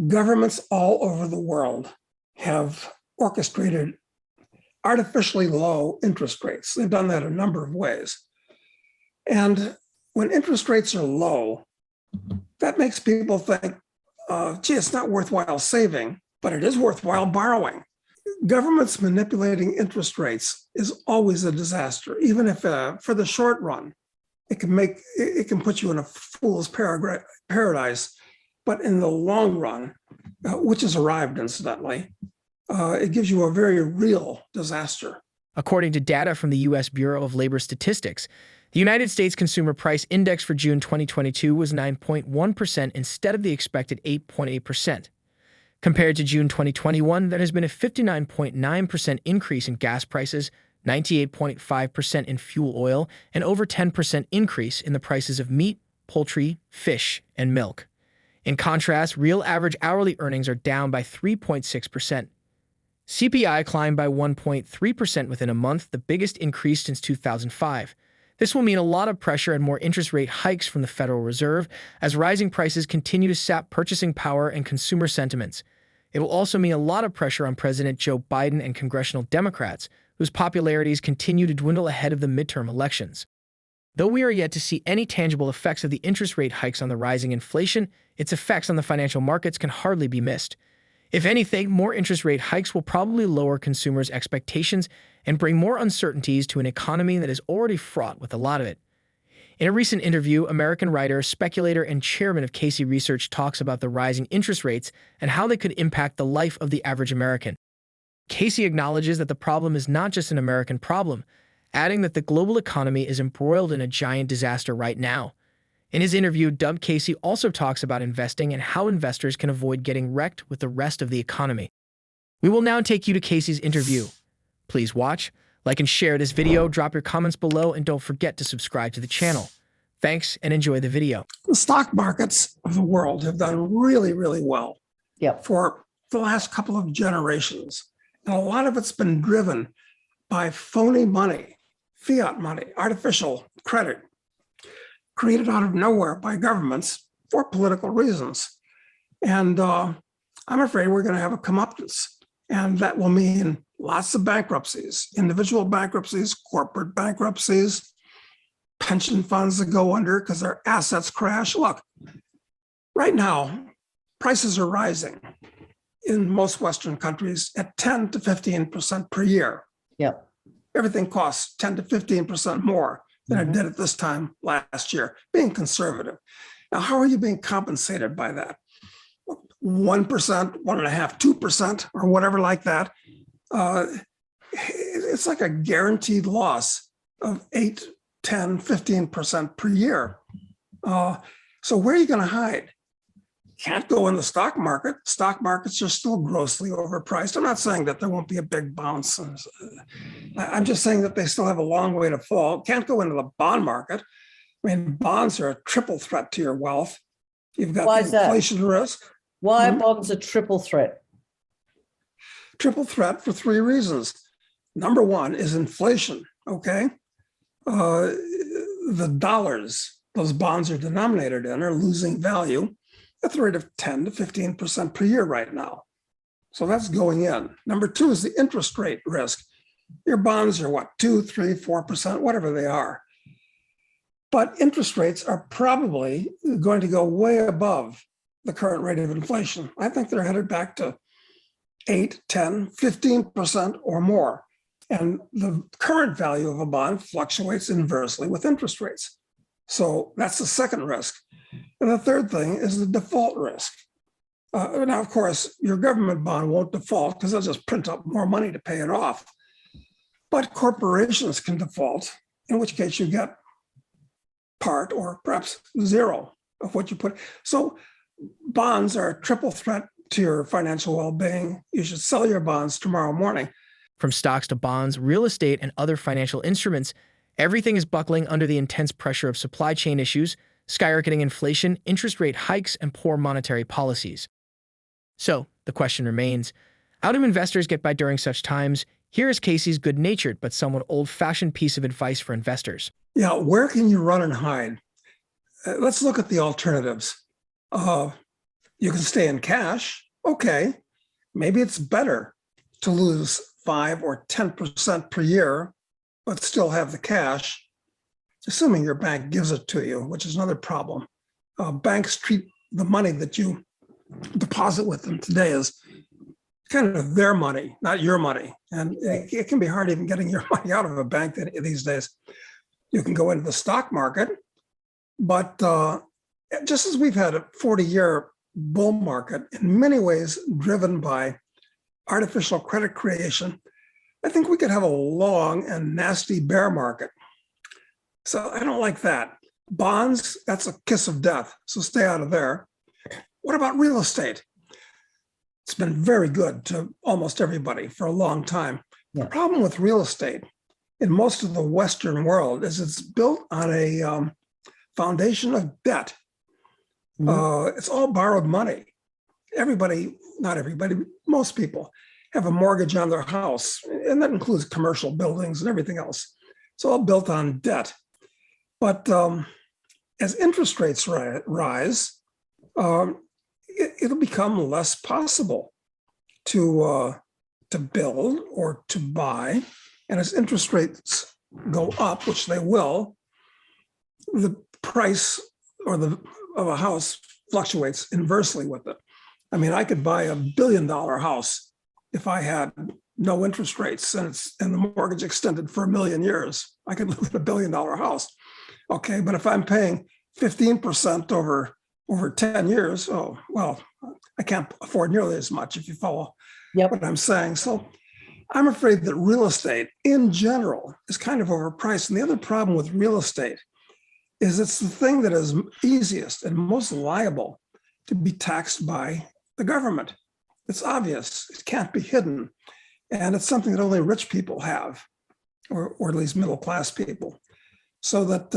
Governments all over the world have orchestrated artificially low interest rates. They've done that a number of ways. And when interest rates are low, that makes people think, gee, it's not worthwhile saving, but it is worthwhile borrowing. Governments manipulating interest rates is always a disaster, even if for the short run, it can put you in a fool's paradise. But in the long run, which has arrived incidentally, it gives you a very real disaster. According to data from the U.S. Bureau of Labor Statistics, the United States Consumer Price Index for June 2022 was 9.1% instead of the expected 8.8%. Compared to June 2021, there has been a 59.9% increase in gas prices, 98.5% in fuel oil, and over 10% increase in the prices of meat, poultry, fish, and milk. In contrast, real average hourly earnings are down by 3.6%. CPI climbed by 1.3% within a month, the biggest increase since 2005. This will mean a lot of pressure and more interest rate hikes from the Federal Reserve as rising prices continue to sap purchasing power and consumer sentiments. It will also mean a lot of pressure on President Joe Biden and congressional Democrats, whose popularities continue to dwindle ahead of the midterm elections. Though we are yet to see any tangible effects of the interest rate hikes on the rising inflation, its effects on the financial markets can hardly be missed. If anything, more interest rate hikes will probably lower consumers' expectations and bring more uncertainties to an economy that is already fraught with a lot of it. In a recent interview, American writer, speculator, and chairman of Keiser Research talks about the rising interest rates and how they could impact the life of the average American. Keiser acknowledges that the problem is not just an American problem, adding that the global economy is embroiled in a giant disaster right now. In his interview, Keiser also talks about investing and how investors can avoid getting wrecked with the rest of the economy. We will now take you to Keiser's interview. Please watch, like and share this video, drop your comments below, and don't forget to subscribe to the channel. Thanks, and enjoy the video. The stock markets of the world have done really, really well for the last couple of generations. And a lot of it's been driven by phony money, fiat money, artificial credit, created out of nowhere by governments for political reasons. And I'm afraid we're going to have a comeuppance. And that will mean lots of bankruptcies, individual bankruptcies, corporate bankruptcies, pension funds that go under because their assets crash. Look, right now, prices are rising in most Western countries at 10 to 15% per year. Yep. Everything costs 10 to 15% more than it did at this time last year, being conservative. Now, how are you being compensated by that? 1%, 1.5%, 2%, or whatever like that. It's like a guaranteed loss of 8, 10, 15% per year. So where are you going to hide? Can't go in the stock market. Stock markets are still grossly overpriced. I'm not saying that there won't be a big bounce. I'm just saying that they still have a long way to fall. Can't go into the bond market. I mean, bonds are a triple threat to your wealth. You've got the inflation risk. Why are bonds a triple threat? Triple threat for 3 reasons. Number one is inflation, okay? The dollars those bonds are denominated in are losing value at the rate of 10 to 15% per year right now. So that's going in. Number 2 is the interest rate risk. Your bonds are what, 2, 3, 4%, whatever they are. But interest rates are probably going to go way above the current rate of inflation. I think they're headed back to 8, 10, 15% or more. And the current value of a bond fluctuates inversely with interest rates. So that's the second risk. And the third thing is the default risk. Now, of course, your government bond won't default because they'll just print up more money to pay it off. But corporations can default, in which case you get part or perhaps zero of what you put. So bonds are a triple threat to your financial well-being. You should sell your bonds tomorrow morning. From stocks to bonds, real estate, and other financial instruments, everything is buckling under the intense pressure of supply chain issues, skyrocketing inflation, interest rate hikes, and poor monetary policies. So, the question remains, how do investors get by during such times? Here is Keiser's good-natured but somewhat old-fashioned piece of advice for investors. Yeah, where can you run and hide? Let's look at the alternatives. You can stay in cash. Okay, maybe it's better to lose 5 or 10% per year, but still have the cash, assuming your bank gives it to you, which is another problem. Banks treat the money that you deposit with them today as kind of their money, not your money. And it can be hard even getting your money out of a bank these days. You can go into the stock market, but just as we've had a 40-year bull market, in many ways driven by artificial credit creation, I think we could have a long and nasty bear market. So I don't like that. Bonds, that's a kiss of death. So stay out of there. What about real estate? It's been very good to almost everybody for a long time. Yeah. The problem with real estate in most of the Western world is it's built on a foundation of debt. It's all borrowed money. Everybody, not everybody, most people have a mortgage on their house, and that includes commercial buildings and everything else. It's all built on debt. But as interest rates rise, it'll become less possible to build or to buy. And as interest rates go up, which they will, the price of a house fluctuates inversely with it. I mean, I could buy $1 billion house if I had no interest rates and the mortgage extended for 1 million years. I could live in $1 billion house. Okay, but if I'm paying 15% over 10 years, oh, well, I can't afford nearly as much, if you follow what I'm saying. So I'm afraid that real estate in general is kind of overpriced. And the other problem with real estate is it's the thing that is easiest and most liable to be taxed by the government. It's obvious, it can't be hidden. And it's something that only rich people have, or at least middle-class people. So that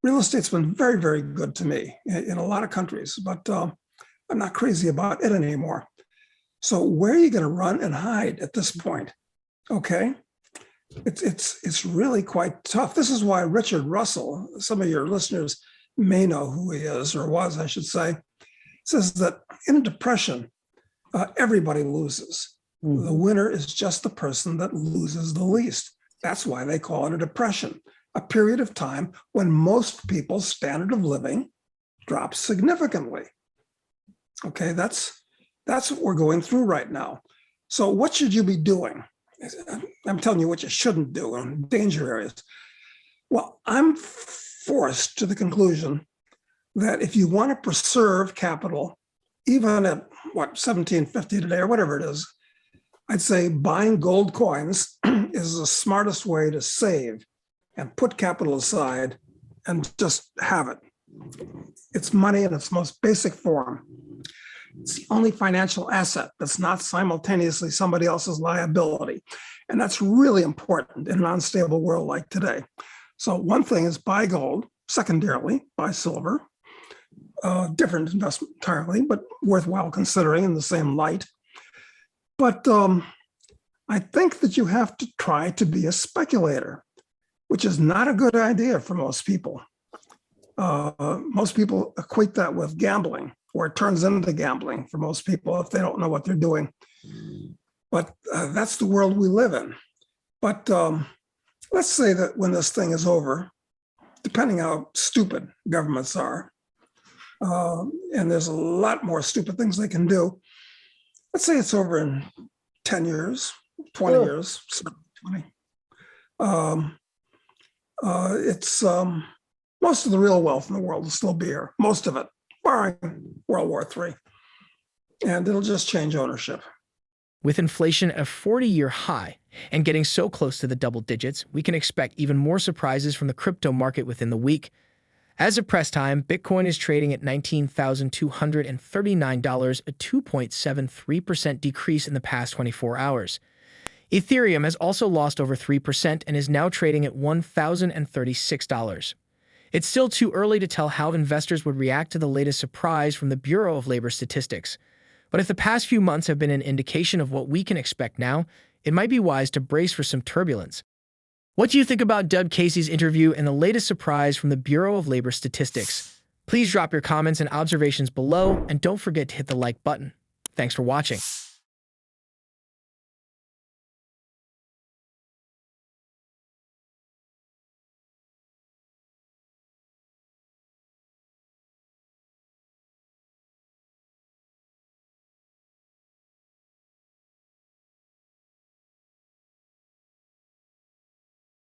real estate's been very, very good to me in a lot of countries, but I'm not crazy about it anymore. So where are you going to run and hide at this point? Okay, it's really quite tough. This is why Richard Russell, some of your listeners may know who he is, or was, I should say, says that in a depression, everybody loses. The winner is just the person that loses the least. That's why they call it a depression, a period of time when most people's standard of living drops significantly. Okay, that's what we're going through right now. So what should you be doing? I'm telling you what you shouldn't do in danger areas. Well, I'm forced to the conclusion that if you want to preserve capital, even at $17.50 today or whatever it is, I'd say buying gold coins is the smartest way to save and put capital aside and just have it. It's money in its most basic form. It's the only financial asset that's not simultaneously somebody else's liability. And that's really important in an unstable world like today. So one thing is buy gold, secondarily, buy silver. Different investment entirely, but worthwhile considering in the same light. But I think that you have to try to be a speculator, which is not a good idea for most people. Most people equate that with gambling, or it turns into gambling for most people if they don't know what they're doing. But that's the world we live in. But let's say that when this thing is over, depending how stupid governments are, and there's a lot more stupid things they can do, let's say it's over in 10 years, 20 years, 20. It's most of the real wealth in the world will still be here, most of it, barring World War III. And it'll just change ownership. With inflation at a 40-year high and getting so close to the double digits, we can expect even more surprises from the crypto market within the week. As of press time, Bitcoin is trading at $19,239, a 2.73% decrease in the past 24 hours. Ethereum has also lost over 3% and is now trading at $1,036. It's still too early to tell how investors would react to the latest surprise from the Bureau of Labor Statistics. But if the past few months have been an indication of what we can expect now, it might be wise to brace for some turbulence. What do you think about Dub Casey's interview and the latest surprise from the Bureau of Labor Statistics? Please drop your comments and observations below, and don't forget to hit the like button. Thanks for watching.